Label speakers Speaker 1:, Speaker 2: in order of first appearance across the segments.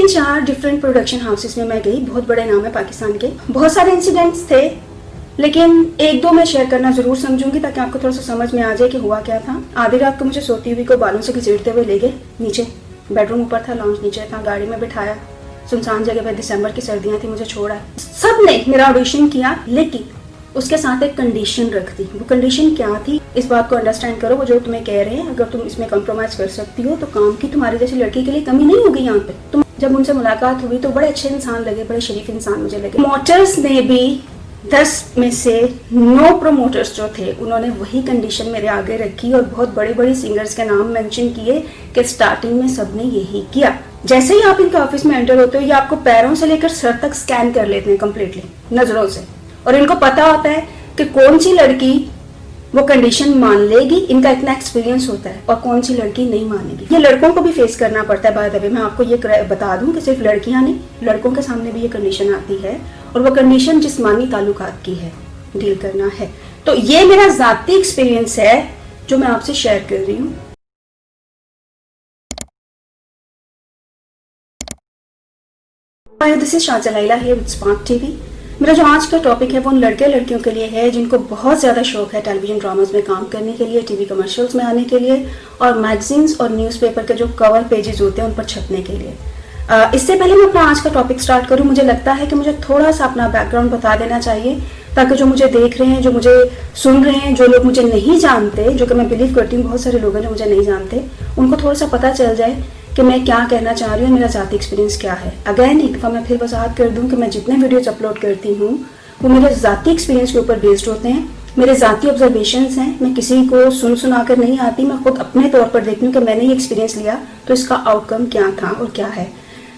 Speaker 1: 3-4 different production houses में मैं गई, बहुत बड़े नाम है पाकिस्तान के। बहुत सारे इंसिडेंट्स थे, लेकिन एक दो मैं शेयर करना जरूर समझूंगी ताकि आपको थोड़ा सा समझ में आ जाए कि हुआ क्या था। आधी रात को मुझे सोती हुई को बालों से घसीटते हुए ले गए नीचे, बेडरूम ऊपर था, लॉन्च नीचे था, गाड़ी में बिठाया, सुनसान जगह पे, दिसंबर की सर्दियां थी, मुझे छोड़ा। सबने मेरा ऑडिशन किया, लेकिन उसके साथ एक कंडीशन रख दी। वो कंडीशन क्या थी, इस बात को अंडरस्टैंड करो। वो जो तुम्हें कह रहे हैं, अगर तुम इसमें कॉम्प्रोमाइज कर सकती हो तो काम की तुम्हारी जैसी लड़की के लिए कमी नहीं होगी यहाँ पे। तुम जब उनसे मुलाकात हुई तो बड़े अच्छे इंसान लगे, बड़े शरीफ इंसान मुझे लगे। प्रमोटर्स ने भी 10 में से 9 प्रमोटर्स जो थे उन्होंने वही कंडीशन मेरे आगे रखी और बहुत बड़ी बड़ी सिंगर्स के नाम मेंशन किए कि स्टार्टिंग में सबने यही किया। जैसे ही आप इनके ऑफिस में एंटर होते हो, ये आपको पैरों से लेकर सर तक स्कैन कर लेते हैं कंप्लीटली नजरों से, और इनको पता होता है कि कौन सी लड़की वो कंडीशन मान लेगी। इनका इतना एक्सपीरियंस होता है, और कौन सी लड़की नहीं मानेगी। ये लड़कों को भी फेस करना पड़ता है। बाय द वे मैं आपको ये बता दूं कि सिर्फ लड़कियां नहीं, लड़कों के सामने भी ये कंडीशन आती है, और वो कंडीशन जिस्मानी ताल्लुकात की है, डील करना है। तो ये मेरा जाती एक्सपीरियंस है जो मैं आपसे शेयर कर रही हूँ। This is Shaza Laila here with Spark TV. मेरा जो आज का टॉपिक है वो उन लड़के लड़कियों के लिए है जिनको बहुत ज़्यादा शौक है टेलीविजन ड्रामास में काम करने के लिए, टीवी कमर्शियल्स में आने के लिए, और मैगजीन्स और न्यूज़पेपर के जो कवर पेजेस होते हैं उन पर छपने के लिए। इससे पहले मैं अपना आज का टॉपिक स्टार्ट करूं, मुझे लगता है कि मुझे थोड़ा सा अपना बैकग्राउंड बता देना चाहिए, ताकि जो मुझे देख रहे हैं, जो मुझे सुन रहे हैं, जो लोग मुझे नहीं जानते, जो कि मैं बिलीव करती हूँ बहुत सारे लोग हैं जो मुझे नहीं जानते, उनको थोड़ा सा पता चल जाए कि मैं क्या कहना चाह रही हूँ, मेरा जाती एक्सपीरियंस क्या है। अगेन एक दफ़ा मैं फिर वजाहत कर दूँ कि मैं जितने वीडियोज अपलोड करती हूँ वो मेरे जाती एक्सपीरियंस के ऊपर बेस्ड होते हैं, मेरे जाती ऑब्जर्वेशंस हैं। मैं किसी को सुना कर नहीं आती, मैं खुद अपने तौर पर देखती हूँ कि मैंने ये एक्सपीरियंस लिया तो इसका आउटकम क्या था और क्या है।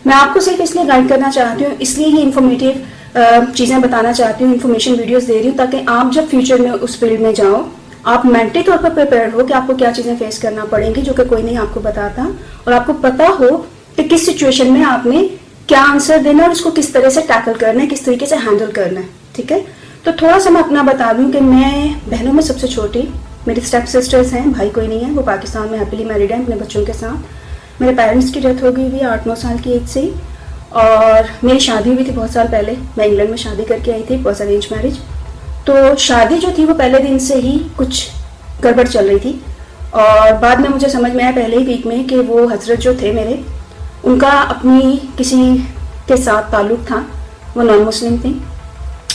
Speaker 1: मैं आपको सिर्फ इसलिए गाइड करना चाहती हूँ, इसलिए ये इन्फॉर्मेटिव चीज़ें बताना चाहती हूँ, इन्फॉर्मेशन वीडियोस दे रही हूँ, ताकि आप जब फ्यूचर में उस फील्ड में जाओ आप मेंटली तौर पर प्रिपेयर हो कि आपको क्या चीज़ें फेस करना पड़ेंगी जो कि कोई नहीं आपको बताता, और आपको पता हो कि किस सिचुएशन में आपने क्या आंसर देना है और उसको किस तरह से टैकल करना है, किस तरीके से हैंडल करना है। ठीक है, तो थोड़ा सा मैं अपना बता दूं कि मैं बहनों में सबसे छोटी, मेरी स्टेप सिस्टर्स हैं, भाई कोई नहीं है, वो पाकिस्तान में हैप्पीली मैरिड है अपने बच्चों के साथ। मेरे पेरेंट्स की डेथ हो गई हुई 8-9 साल की एज से ही, और मेरी शादी हुई थी बहुत साल पहले। मैं इंग्लैंड में शादी करके आई थी, वॉज अरेंज मैरिज। तो शादी जो थी वो पहले दिन से ही कुछ गड़बड़ चल रही थी, और बाद में मुझे समझ में आया पहले ही वीक में कि वो हजरत जो थे मेरे, उनका अपनी किसी के साथ ताल्लुक था, वो नॉन मुस्लिम थी,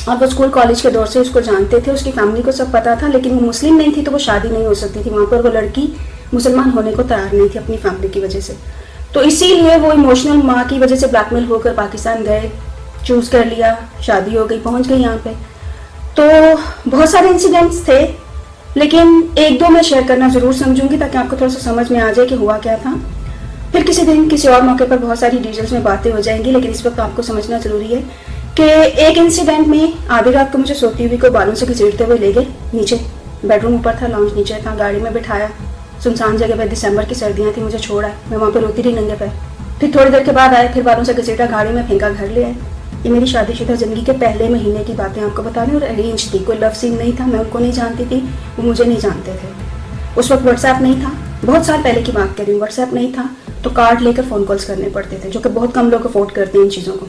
Speaker 1: और वो स्कूल कॉलेज के दौर से उसको जानते थे, उसकी फैमिली को सब पता था, लेकिन वो मुस्लिम नहीं थी तो वो शादी नहीं हो सकती थी वहाँ पर। वो लड़की मुसलमान होने को तैयार नहीं थी अपनी फैमिली की वजह से, तो इसीलिए वो इमोशनल माँ की वजह से ब्लैकमेल होकर पाकिस्तान गए, चूज कर लिया, शादी हो गई, पहुँच गई यहाँ पे। तो बहुत सारे इंसिडेंट्स थे, लेकिन एक दो मैं शेयर करना जरूर समझूंगी ताकि आपको थोड़ा सा समझ में आ जाए कि हुआ क्या था। फिर किसी दिन किसी और मौके पर बहुत सारी डिटेल्स में बातें हो जाएंगी, लेकिन इस वक्त आपको समझना जरूरी है कि एक इंसिडेंट में आधी रात को मुझे सोती हुई को बालों से घसीटते हुए ले गए नीचे, बेडरूम ऊपर था, लॉन्च नीचे था, गाड़ी में बिठाया, सुनसान जगह पे, दिसंबर की सर्दियां थी, मुझे छोड़ा, मैं वहाँ पर रोती रही नंगे पैर। फिर थोड़ी देर के बाद आए, फिर बालों से घसीटा, गाड़ी में फेंका, घर ले आए। ये मेरी शादीशुदा जिंदगी के पहले महीने की बातें आपको बता रही हूँ, और अरेंज थी, कोई लव सीन नहीं था, मैं उनको नहीं जानती थी, वो मुझे नहीं जानते थे। उस वक्त व्हाट्सएप नहीं था, बहुत साल पहले की बात कर रही हूँ, व्हाट्सएप नहीं था, तो कार्ड लेकर फ़ोन कॉल्स करने पड़ते थे, जो कि बहुत कम लोग अफोर्ड करते हैं इन चीज़ों को।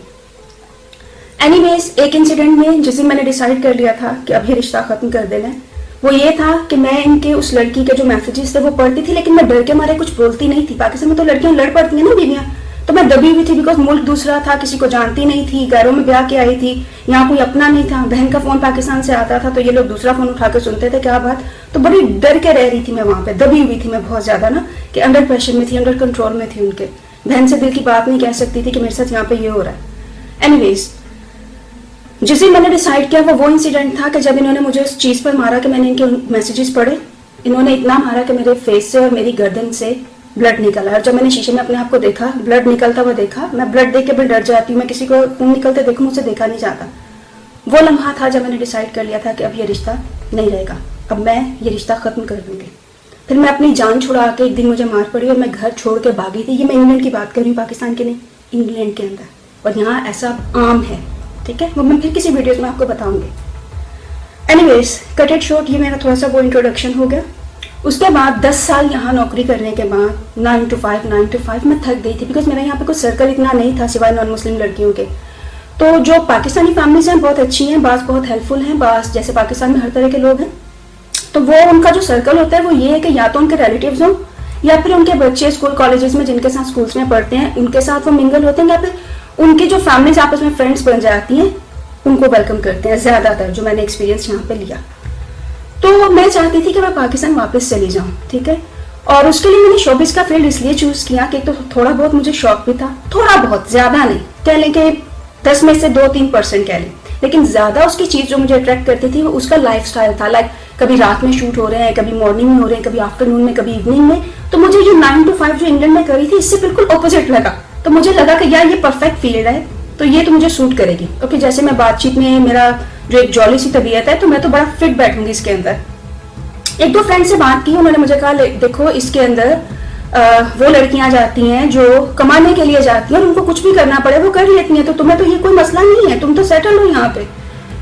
Speaker 1: एनीवेज, एक इंसिडेंट में जिस दिन मैंने डिसाइड कर लिया था कि अब ये रिश्ता ख़त्म कर देना है, वो ये था कि मैं इनके उस लड़की के जो मैसेजेस थे वो पढ़ती थी, लेकिन मैं डर के मारे कुछ बोलती नहीं थी। पाकिस्तान में तो लड़कियां लड़ पड़ती हैं ना बीवियां, तो मैं दबी हुई थी, बिकॉज मुल्क दूसरा था, किसी को जानती नहीं थी, घरों में ब्याह के आई थी, यहाँ कोई अपना नहीं था। बहन का फोन पाकिस्तान से आता था तो ये लोग दूसरा फोन उठा के सुनते थे, क्या बात। तो बड़ी डर के रह रही थी मैं वहां पे, दबी हुई थी मैं बहुत ज्यादा ना, कि अंडर प्रेशर में थी, अंडर कंट्रोल में थी उनके। बहन से दिल की बात नहीं कह सकती थी कि मेरे साथ यहाँ पे ये हो रहा है। एनीवेज, जिस दिन मैंने डिसाइड किया वो इंसिडेंट था कि जब इन्होंने मुझे उस चीज पर मारा कि मैंने इनके मैसेजेस पढ़े, इन्होंने इतना मारा कि मेरे फेस से और मेरी गर्दन से ब्लड निकला। और जब मैंने शीशे में अपने आप को देखा, ब्लड निकलता हुआ देखा, मैं ब्लड देख के भी डर जाती हूँ, मैं किसी को खून निकलते देखूं मुझसे देखा नहीं जाता। वो लम्हा था जब मैंने डिसाइड कर लिया था कि अब ये रिश्ता नहीं रहेगा, अब मैं ये रिश्ता खत्म कर दूंगी। फिर मैं अपनी जान छुड़ा के एक दिन मुझे मार पड़ी और मैं घर छोड़ के भागी थी। ये मैं इंग्लैंड की बात कर रही हूँ, पाकिस्तान की नहीं, इंग्लैंड के अंदर, और यहाँ ऐसा आम है, ठीक है, वो मैं फिर किसी वीडियोस में आपको बताऊंगी। एनीवेज, कट इट शॉर्ट, ये मेरा थोड़ा सा वो इंट्रोडक्शन हो गया। उसके बाद 10 साल यहाँ नौकरी करने के बाद 9 to 5 मैं थक गई थी, बिकॉज मेरा यहाँ पे कोई सर्कल इतना नहीं था सिवाय नॉन मुस्लिम लड़कियों के। तो जो पाकिस्तानी फैमिलीज हैं बहुत अच्छी हैं, बास बहुत हेल्पफुल हैं, बास जैसे पाकिस्तान में हर तरह के लोग हैं, तो वो उनका जो सर्कल होता है वो ये है कि या तो उनके रिलेटिव्स हों या फिर उनके बच्चे स्कूल कॉलेजेस में जिनके साथ स्कूल्स में पढ़ते हैं उनके साथ वो मिंगल होते हैं, या फिर उनकी जो फैमिलीज आपस में फ्रेंड्स बन जाती हैं उनको वेलकम करते हैं ज़्यादातर, जो मैंने एक्सपीरियंस यहाँ पे लिया। तो मैं चाहती थी कि मैं पाकिस्तान वापस चली जाऊँ, ठीक है। और उसके लिए मैंने शोबिस का फील्ड इसलिए चूज़ किया कि तो थोड़ा बहुत मुझे शौक भी था, थोड़ा बहुत, ज़्यादा नहीं, कह लें कि 10 में से 2-3% कह लें, लेकिन ज़्यादा उसकी चीज़ जो मुझे अट्रैक्ट करती थी वो उसका लाइफ स्टाइल था। लाइक कभी रात में शूट हो रहे हैं, कभी मॉर्निंग में हो रहे हैं, कभी आफ्टरनून में, कभी इवनिंग में। तो मुझे जो 9 to 5 जो इंग्लैंड में करी थी इससे बिल्कुल ऑपोजिट लगा। तो मुझे लगा कि यार ये परफेक्ट फील्ड है, तो ये तो मुझे सूट करेगी। ओके, जैसे मैं बातचीत में मेरा जो एक जॉली सी तबीयत है तो मैं तो बड़ा फिट बैठूंगी इसके अंदर। एक दो फ्रेंड से बात की, उन्होंने मुझे कहा देखो इसके अंदर वो लड़कियां जाती हैं जो कमाने के लिए जाती हैं और उनको कुछ भी करना पड़े वो कर लेती हैं, तो तुम्हें तो ये कोई मसला नहीं है, तुम तो सेटल हो यहाँ पे,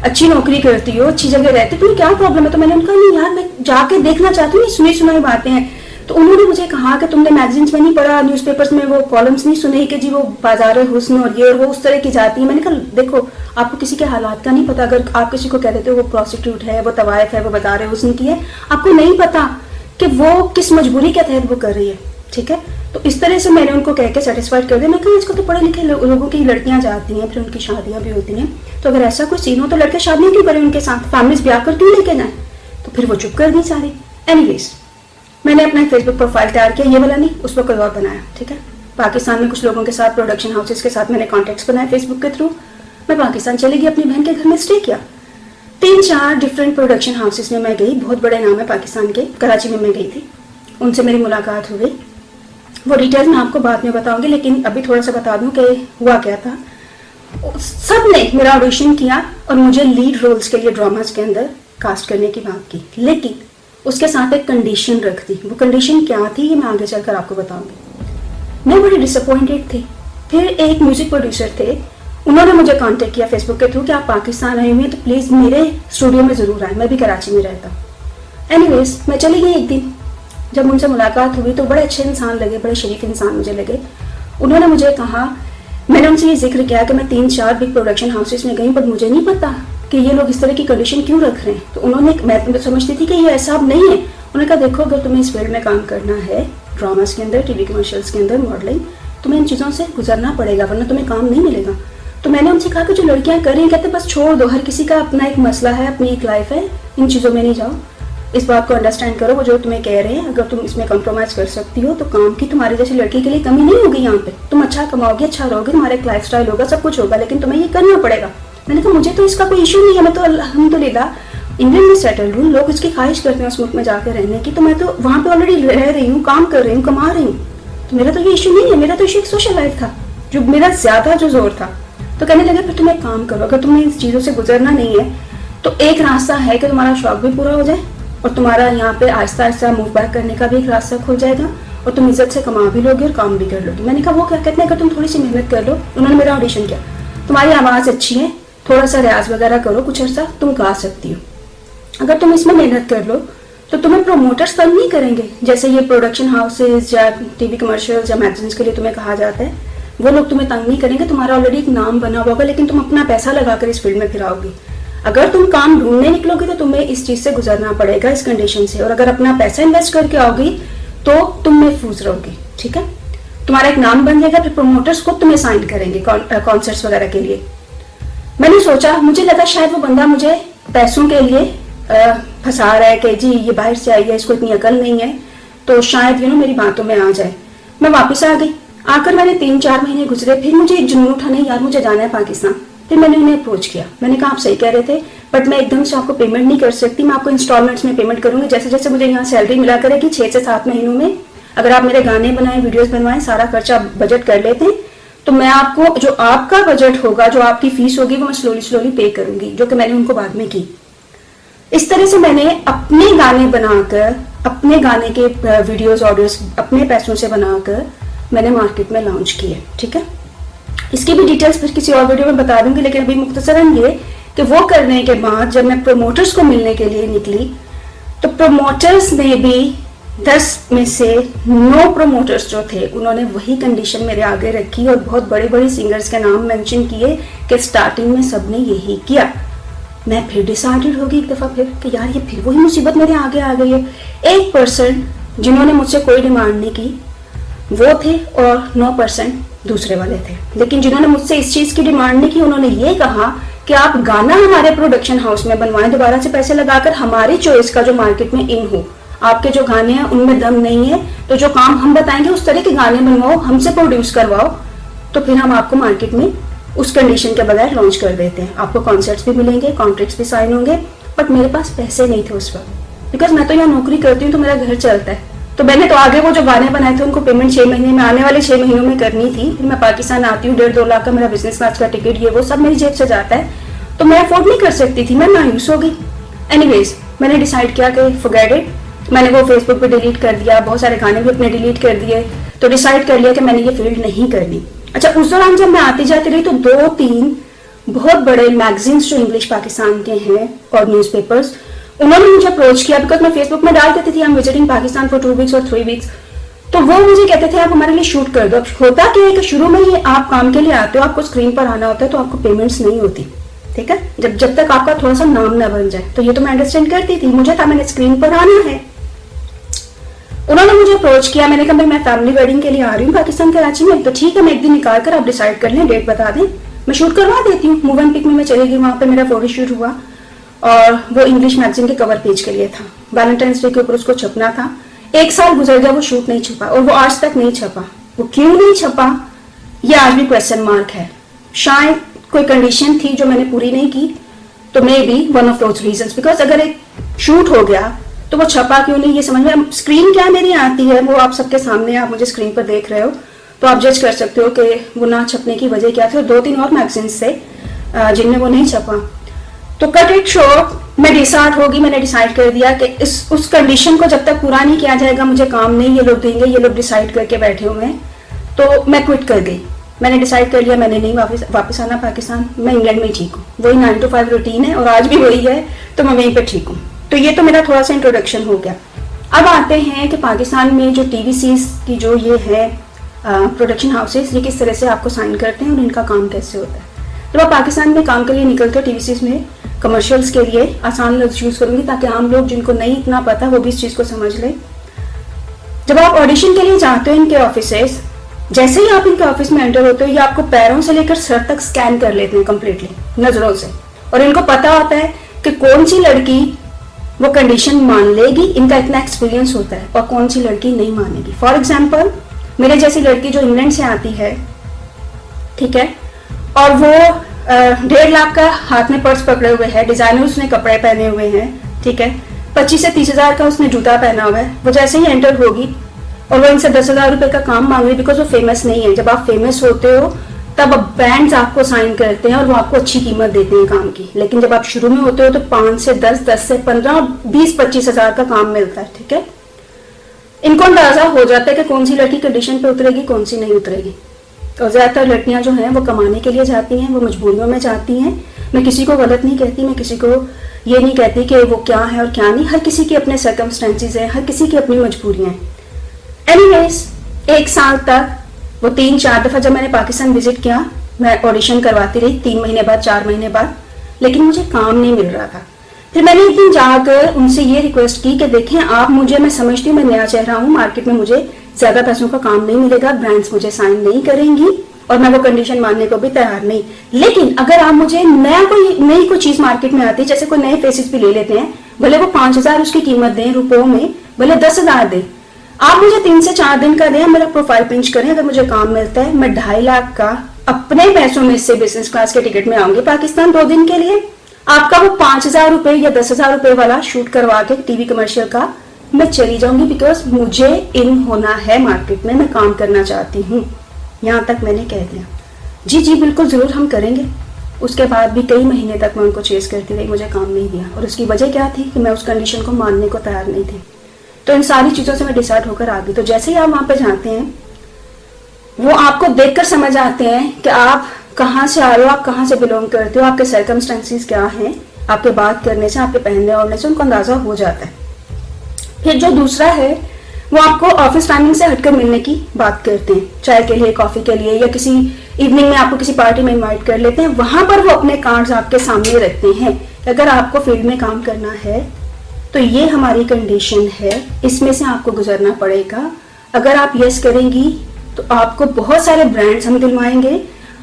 Speaker 1: अच्छी नौकरी करती हो, अच्छी जगह रहती हो, तुम्हें क्या प्रॉब्लम है। तो मैंने उनका नहीं यार, मैं जाके देखना चाहती हूँ, सुनी सुनाई बातें हैं। तो उन्होंने मुझे कहा कि तुमने मैगजीन्स में नहीं पढ़ा, न्यूज़पेपर्स में वो कॉलम्स नहीं सुने कि जी वो बाजार हुस्न और ये और वो उस तरह की जाती है। मैंने कहा देखो आपको किसी के हालात का नहीं पता, अगर आप किसी को कह देते हो वो प्रोस्टिट्यूट है, वो तवाइफ है, वो बाजार हुस्न की है, आपको नहीं पता कि वो किस मजबूरी के तहत वो कर रही है, ठीक है। तो इस तरह से मैंने उनको कह के सेटिस्फाइड कर दिया। मैं कहा इसको तो पढ़े लिखे लोगों की लड़कियां जाती हैं, फिर उनकी शादियां भी होती हैं, तो अगर ऐसा कोई सीन हो तो लड़के शादियां क्यों करें उनके साथ, फैमिलीज ब्याह कर क्यों लेके जाए। तो फिर वो चुप कर दी सारी। एनीवेज मैंने अपना फेसबुक प्रोफाइल तैयार किया, ये वाला नहीं, उस पर कोई और बनाया, ठीक है। पाकिस्तान में कुछ लोगों के साथ, प्रोडक्शन हाउसेस के साथ मैंने कॉन्टेक्ट्स बनाए फेसबुक के थ्रू। मैं पाकिस्तान चली गई, अपनी बहन के घर में स्टे किया। 3-4 डिफरेंट प्रोडक्शन हाउसेस में मैं गई, बहुत बड़े नाम है पाकिस्तान के, कराची में मैं गई थी, उनसे मेरी मुलाकात हो गई। वो डिटेल्स मैं आपको बाद में बताऊंगी, लेकिन अभी थोड़ा सा बता दूं कि हुआ क्या था। सब ने मेरा ऑडिशन किया और मुझे लीड रोल्स के लिए ड्रामास के अंदर कास्ट करने की बात की, लेकिन उसके साथ एक कंडीशन रख दी। वो कंडीशन क्या थी ये मैं आगे चलकर आपको बताऊंगी। मैं बड़ी डिसअपॉइंटेड थी। फिर एक म्यूजिक प्रोड्यूसर थे, उन्होंने मुझे कांटेक्ट किया फेसबुक के थ्रू कि आप पाकिस्तान आए हुए हैं तो प्लीज़ मेरे स्टूडियो में ज़रूर आए, मैं भी कराची में रहता हूँ। एनीवेज मैं चली गई। एक दिन जब उनसे मुलाकात हुई तो बड़े अच्छे इंसान लगे, बड़े शरीफ इंसान मुझे लगे। उन्होंने मुझे कहा, मैंने उनसे ये जिक्र किया कि मैं 3-4 बिग प्रोडक्शन हाउसेस में गई, पर मुझे नहीं पता कि ये लोग इस तरह की कंडीशन क्यों रख रहे हैं। तो उन्होंने, मैं समझती थी कि ये ऐसा अब नहीं है। उन्होंने कहा देखो अगर तुम्हें इस फील्ड में काम करना है, ड्रामास के अंदर, टीवी कमर्शियल्स के अंदर, मॉडलिंग, तुम्हें इन चीज़ों से गुजरना पड़ेगा वरना तुम्हें काम नहीं मिलेगा। तो मैंने उनसे कहा कि जो लड़कियां कर रही हैं, कहते बस छोड़ दो, हर किसी का अपना एक मसला है, अपनी एक लाइफ है, इन चीज़ों में नहीं जाओ, इस बात को अंडरस्टैंड करो, वो जो तुम्हें कह रहे हैं अगर तुम इसमें कॉम्प्रोमाइज़ कर सकती हो तो काम की तुम्हारी जैसी लड़की के लिए कमी नहीं होगी यहाँ पे, तुम अच्छा कमाओगे, अच्छा रहोगे, तुम्हारा एक लाइफ स्टाइल होगा, सब कुछ होगा, लेकिन तुम्हें ये करना पड़ेगा। मैंने कहा मुझे तो इसका कोई इशू नहीं है, मैं तो अल्हम्दुलिल्लाह इंग्लैंड में सेटल हूँ, लोग इसकी ख्वाहिश करते हैं उस मुल्क में जाकर रहने की, तो मैं तो वहाँ पे ऑलरेडी रह रही हूँ, काम कर रही हूँ, कमा रही हूँ, तो मेरा तो ये इशू नहीं है। मेरा तो इशू एक सोशल लाइफ था जो मेरा ज़्यादा जो जोर था। तो कहने लगे फिर तुम एक काम करो, अगर तुम्हें इन चीज़ों से गुजरना नहीं है तो एक रास्ता है कि तुम्हारा शौक भी पूरा हो जाए और तुम्हारा यहाँ पे आहिस्ता आहिस्ता मूव बैक करने का भी एक रास्ता खुल जाएगा और तुम इज्जत से कमा भी लोगे और काम भी कर लोगे। मैंने कहा वो क्या कहते हैं, अगर तुम थोड़ी सी मेहनत कर लो। उन्होंने मेरा ऑडिशन किया, तुम्हारी आवाज़ अच्छी है, थोड़ा सा रियाज वगैरह करो, कुछ अर्सा तुम गा सकती हो, अगर तुम इसमें मेहनत कर लो तो तुम्हें प्रोमोटर्स तंग नहीं करेंगे, जैसे ये प्रोडक्शन हाउसेज या टीवी कमर्शियल्स या मैगजीन्स के लिए तुम्हें कहा जाता है, वो लोग तुम्हें तंग नहीं करेंगे, तुम्हारा ऑलरेडी एक नाम बना हुआ होगा, लेकिन तुम अपना पैसा लगाकर इस फील्ड में फिराओगे। अगर तुम काम ढूंढने निकलोगे तो तुम्हें इस चीज़ से गुजरना पड़ेगा, इस कंडीशन से, और अगर अपना पैसा इन्वेस्ट करके आओगी तो तुम महफूज रहोगी, ठीक है, तुम्हारा एक नाम बन जाएगा, फिर प्रोमोटर्स खुद तुम्हें साइन करेंगे कॉन्सर्ट्स वगैरह के लिए। मैंने सोचा, मुझे लगा शायद वो बंदा मुझे पैसों के लिए फंसा रहा है कि जी ये बाहर से आई है, इसको इतनी अकल नहीं है, तो शायद मेरी बातों में आ जाए। मैं वापस आ गई। आकर मैंने 3-4 महीने गुजरे, फिर मुझे एक जुनून उठा, नहीं यार मुझे जाना है पाकिस्तान। फिर मैंने उन्हें अप्रोच किया, मैंने कहा आप सही कह रहे थे, बट मैं एकदम से आपको पेमेंट नहीं कर सकती, मैं आपको इंस्टॉलमेंट्स में पेमेंट करूंगी, जैसे जैसे मुझे यहाँ सैलरी मिला करेगी 6 से 7 महीनों में, अगर आप मेरे गाने बनाएं, वीडियोस बनवाएं, सारा खर्चा बजट कर लेते हैं, तो मैं आपको जो आपका बजट होगा, जो आपकी फीस होगी, वो मैं स्लोली पे करूंगी, जो कि मैंने उनको बाद में की। इस तरह से मैंने अपने गाने बनाकर, अपने गाने के वीडियोस ऑडियोस अपने पैसों से बनाकर मैंने मार्केट में लॉन्च किए, ठीक है। इसकी भी डिटेल्स फिर किसी और वीडियो में बता दूंगी, लेकिन अभी मुख्तसरन ये कि वो करने के बाद जब मैं प्रोमोटर्स को मिलने के लिए निकली तो प्रोमोटर्स ने भी 10 में से 9 प्रोमोटर्स जो थे उन्होंने वही कंडीशन मेरे आगे रखी और बहुत बड़े बड़े सिंगर्स के नाम मेंशन किए कि स्टार्टिंग में सबने यही किया। मैं फिर डिसाइडेड हो गई एक दफ़ा फिर कि यार ये फिर वही मुसीबत मेरे आगे आ गई है। 1% जिन्होंने मुझसे कोई डिमांड नहीं की वो थे और 9% दूसरे वाले थे। लेकिन जिन्होंने मुझसे इस चीज़ की डिमांड नहीं की उन्होंने ये कहा कि आप गाना हमारे प्रोडक्शन हाउस में बनवाएं दोबारा से पैसे लगाकर, हमारी चॉइस का जो मार्केट में इन हो, आपके जो गाने हैं उनमें दम नहीं है तो जो काम हम बताएंगे उस तरह के गाने बनवाओ, हमसे प्रोड्यूस करवाओ, तो फिर हम आपको मार्केट में उस कंडीशन के बगैर लॉन्च कर देते हैं। आपको कॉन्सर्ट्स भी मिलेंगे, कॉन्ट्रैक्ट्स भी साइन होंगे। बट मेरे पास पैसे नहीं थे उस वक्त, बिकॉज मैं तो यहाँ नौकरी करती हूँ तो मेरा घर चलता है। तो मैंने तो आगे वो जो गाने बनाए थे उनको पेमेंट 6 महीने में, आने वाले 6 महीनों में करनी थी। फिर मैं पाकिस्तान आती हूँ, 1.5-2 लाख का मेरा बिजनेस क्लास का टिकट, ये वो सब मेरी जेब से जाता है, तो मैं अफोर्ड नहीं कर सकती थी, मैं मायूस हो गई। एनीवेज मैंने डिसाइड किया कि फॉरगेट इट, मैंने वो फेसबुक पे डिलीट कर दिया, बहुत सारे गाने भी अपने डिलीट कर दिए, तो डिसाइड कर लिया कि मैंने ये फील्ड नहीं करनी। अच्छा, उस दौरान जब मैं आती जाती रही तो 2-3 बहुत बड़े मैगजीन्स जो इंग्लिश पाकिस्तान के हैं और न्यूज़पेपर्स, उन्होंने मुझे अप्रोच किया, बिकॉज मैं फेसबुक में डाल देती थी I am visiting Pakistan for 2 weeks और 3 वीक्स, तो वो मुझे कहते थे आप हमारे लिए शूट कर दो। अब होता क्या है कि शुरू में ही आप काम के लिए आते हो, आपको स्क्रीन पर आना होता है तो आपको पेमेंट्स नहीं होती, ठीक है, जब तक आपका थोड़ा सा नाम ना बन जाए। तो ये तो मैं अंडरस्टैंड करती थी, मुझे था मैंने स्क्रीन पर आना है। उन्होंने मुझे अप्रोच किया, मैंने कहा मैं फैमिली वेडिंग के लिए आ रही हूँ पाकिस्तान कराची में, तो ठीक है मैं एक दिन निकाल कर आप डिसाइड कर लें, डेट बता दें, मैं शूट करवा देती हूँ। मूव एंड पिक में मैं चली गई, वहां पे मेरा फोटो शूट हुआ और वो इंग्लिश मैगजीन के कवर पेज के लिए था, वैलेंटाइंस डे के ऊपर उसको छपना था। 1 साल गुजर गया, वो शूट नहीं छपा और वो आज तक नहीं छपा। वो क्यों नहीं छपा ये आज भी क्वेश्चन मार्क है। शायद कोई कंडीशन थी जो मैंने पूरी नहीं की, तो may be one of those reasons, because अगर एक शूट हो गया तो वो छपा क्यों नहीं ये समझ में। स्क्रीन क्या मेरी आती है वो आप सबके सामने, आप मुझे स्क्रीन पर देख रहे हो तो आप जज कर सकते हो कि वो ना छपने की वजह क्या थी। और 2-3 और मैगजीन्स थे जिनमें वो नहीं छपा। तो कट इट शॉर्ट, मैं डिसाइड होगी, मैंने डिसाइड कर दिया कि उस कंडीशन को जब तक पूरा नहीं किया जाएगा मुझे काम नहीं ये लोग देंगे, ये लोग डिसाइड करके बैठे हुए हैं, तो मैं क्विट कर गई। मैंने डिसाइड कर लिया मैंने नहीं वापस आना पाकिस्तान, मैं इंग्लैंड में ही ठीक हूँ, वही 9 to 5 रूटीन है और आज भी वही है, तो मैं वहीं पर ठीक हूँ। तो ये तो मेरा थोड़ा सा इंट्रोडक्शन हो गया। अब आते हैं कि पाकिस्तान में जो टीवीसीज की जो ये है प्रोडक्शन हाउसेस, ये किस तरह से आपको साइन करते हैं और इनका काम कैसे होता है। जब आप पाकिस्तान में काम के लिए निकलते हो टीवीसीज में कमर्शियल्स के लिए, आसान लफ्ज़ यूज़ करूँगी ताकि आम लोग जिनको नहीं इतना पता वो भी इस चीज़ को समझ लें। जब आप ऑडिशन के लिए जाते हो इनके ऑफिसेस, जैसे ही आप इनके ऑफिस में एंटर होते हो ये आपको पैरों से लेकर सर तक स्कैन कर लेते हैं कंप्लीटली नज़रों से, और इनको पता होता है कि कौन सी लड़की वो कंडीशन मान लेगी, इनका इतना एक्सपीरियंस होता है, और कौन सी लड़की नहीं मानेगी। फॉर एग्जाम्पल मेरे जैसी लड़की जो इंग्लैंड से आती है, ठीक है, और वो 1.5 लाख का हाथ में पर्स पकड़े हुए है, डिजाइनर उसने कपड़े पहने हुए हैं, ठीक है, 25 से 30 हज़ार का उसने जूता पहना हुआ है, वो जैसे ही एंटर होगी और वो इनसे 10,000 रुपए का काम मांग रही है, बिकॉज वो फेमस नहीं है। जब आप फेमस होते हो तब ब्रांड्स आपको साइन करते हैं और वो आपको अच्छी कीमत देते हैं काम की, लेकिन जब आप शुरू में होते हो तो 5 से 10, 10 से 15, 20-25 हज़ार का काम मिलता है, ठीक है। इनको अंदाजा हो जाता है कि कौन सी लड़की कंडीशन पे उतरेगी, कौन सी नहीं उतरेगी। और ज्यादातर लड़कियां जो हैं वो कमाने के लिए जाती हैं, वो मजबूरियों में जाती हैं। मैं किसी को गलत नहीं कहती, मैं किसी को ये नहीं कहती कि वो क्या है और क्या नहीं, हर किसी के अपने सर्कमस्टेंसेस हैं, हर किसी की अपनी मजबूरियां हैं। एनीवेज 1 साल तक वो 3-4 दफा जब मैंने पाकिस्तान विजिट किया मैं ऑडिशन करवाती रही, 3 महीने बाद, 4 महीने बाद, लेकिन मुझे काम नहीं मिल रहा था। फिर मैंने एक दिन जाकर उनसे ये रिक्वेस्ट की कि देखें आप मुझे, मैं समझती हूँ मैं नया चेहरा हूँ, मार्केट में मुझे ज्यादा पैसों का काम नहीं मिलेगा, ब्रांड्स मुझे साइन नहीं करेंगी और मैं वो कंडीशन मानने को भी तैयार नहीं, लेकिन अगर आप मुझे नई कोई चीज मार्केट में आती है, जैसे कोई नए फेसेस भी ले लेते हैं, भले वो 5,000 उसकी कीमत दें रुपयों में, भले 10,000 दें, आप मुझे 3 से 4 दिन का दें, मेरा प्रोफाइल पिंच करें, अगर मुझे काम मिलता है मैं 2.5 लाख का अपने पैसों में से बिजनेस क्लास के टिकट में आऊंगी पाकिस्तान 2 दिन के लिए, आपका वो 5,000 रुपए या 10,000 रुपए वाला शूट करवा के टीवी कमर्शियल का मैं चली जाऊंगी, बिकॉज मुझे इन होना है मार्केट में, मैं काम करना चाहती हूँ। यहाँ तक मैंने कह दिया। जी जी बिल्कुल जरूर हम करेंगे। उसके बाद भी कई महीने तक मैं उनको चेस करती रही, मुझे काम नहीं दिया, और उसकी वजह क्या थी कि मैं उस कंडीशन को मानने को तैयार नहीं थी। तो इन सारी चीजों से मैं डिसाइड होकर आ गई। तो जैसे ही आप वहां पे जाते हैं वो आपको देखकर समझ आते हैं कि आप कहाँ से आ रहे हो, आप कहाँ से बिलोंग करते हो, आपके सर्कमस्टेंसेस क्या हैं, आपके बात करने से, आपके पहनने ओढ़ने से उनको अंदाजा हो जाता है। फिर जो दूसरा है वो आपको ऑफिस टाइमिंग से हटकर मिलने की बात करते हैं, चाय के लिए, कॉफी के लिए, या किसी इवनिंग में आपको किसी पार्टी में इनवाइट कर लेते हैं। वहां पर वो अपने कार्ड्स आपके सामने रखते हैं कि अगर आपको फील्ड में काम करना है तो ये हमारी कंडीशन है, इसमें से आपको गुजरना पड़ेगा। अगर आप यस करेंगी तो आपको बहुत सारे ब्रांड्स हम दिलवाएंगे,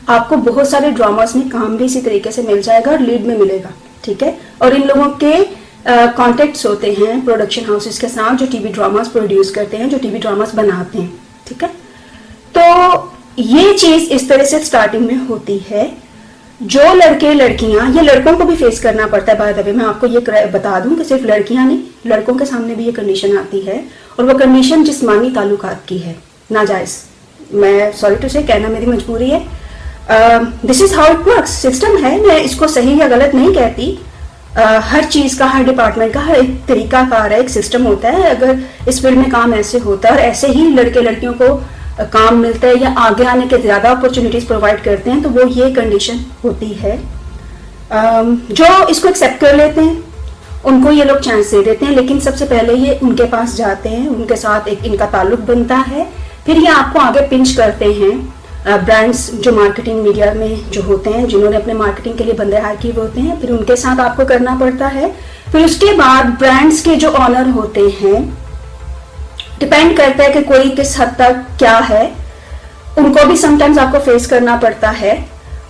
Speaker 1: आपको बहुत सारे ड्रामास में काम भी इसी तरीके से मिल जाएगा और लीड में मिलेगा, ठीक है। और इन लोगों के कॉन्टेक्ट्स होते हैं प्रोडक्शन हाउसेस के साथ जो टीवी ड्रामास प्रोड्यूस करते हैं, जो टीवी ड्रामास बनाते हैं, ठीक है। तो ये चीज इस तरह से स्टार्टिंग में होती है। जो लड़के लड़कियां, ये लड़कों को भी फेस करना पड़ता है, बाय द वे मैं आपको ये बता दूं कि सिर्फ लड़कियां नहीं, लड़कों के सामने भी ये कंडीशन आती है, और वो कंडीशन जिस्मानी ताल्लुकात की है, नाजायज। मैं सॉरी टू से कहना मेरी मजबूरी है, this is how it works, system है। मैं इसको सही या गलत नहीं कहती, हर चीज का, हर डिपार्टमेंट का हर एक तरीका कार है, एक सिस्टम होता है। अगर इस फील्ड में काम ऐसे होता है और ऐसे ही लड़के लड़कियों को काम मिलता है या आगे आने के ज्यादा अपॉर्चुनिटीज प्रोवाइड करते हैं, तो वो ये कंडीशन होती है। जो इसको एक्सेप्ट कर लेते हैं उनको ये लोग चांस दे देते हैं, लेकिन सबसे पहले ये उनके पास जाते हैं, उनके साथ एक इनका ताल्लुक बनता है, फिर ये आपको आगे पिंच करते हैं। ब्रांड्स जो मार्केटिंग मीडिया में जो होते हैं, जिन्होंने अपने मार्केटिंग के लिए बंदे हायर किए होते हैं, फिर उनके साथ आपको करना पड़ता है। फिर उसके बाद ब्रांड्स के जो ऑनर होते हैं, डिपेंड करता है कि कोई किस हद तक क्या है, उनको भी समटाइम्स आपको फेस करना पड़ता है।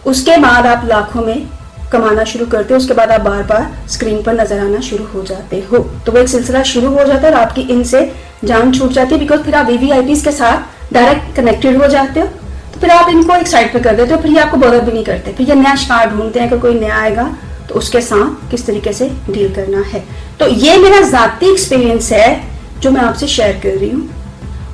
Speaker 1: उसके बाद आप लाखों में कमाना शुरू करते हो, उसके बाद आप बार बार स्क्रीन पर नजर आना शुरू हो जाते हो, तो वो एक सिलसिला शुरू हो जाता है और आपकी इनसे जान छूट जाती है, बिकॉज फिर आप वीवीआईपीज के साथ डायरेक्ट कनेक्टेड हो जाते हो। तो फिर आप इनको एक साइड पे कर देते हो, फिर ये आपको बॉदर भी नहीं करते, फिर ये नया शिकार ढूंढते हैं कि कोई नया आएगा तो उसके साथ किस तरीके से डील करना है। तो ये मेरा जाती एक्सपीरियंस है जो मैं आपसे शेयर कर रही हूँ,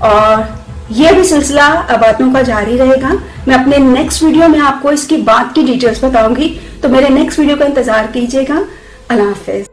Speaker 1: और ये भी सिलसिला बातों का जारी रहेगा। मैं अपने नेक्स्ट वीडियो में आपको इसकी बात की डिटेल्स बताऊंगी, तो मेरे नेक्स्ट वीडियो का इंतजार कीजिएगा। अल्लाह हाफिज।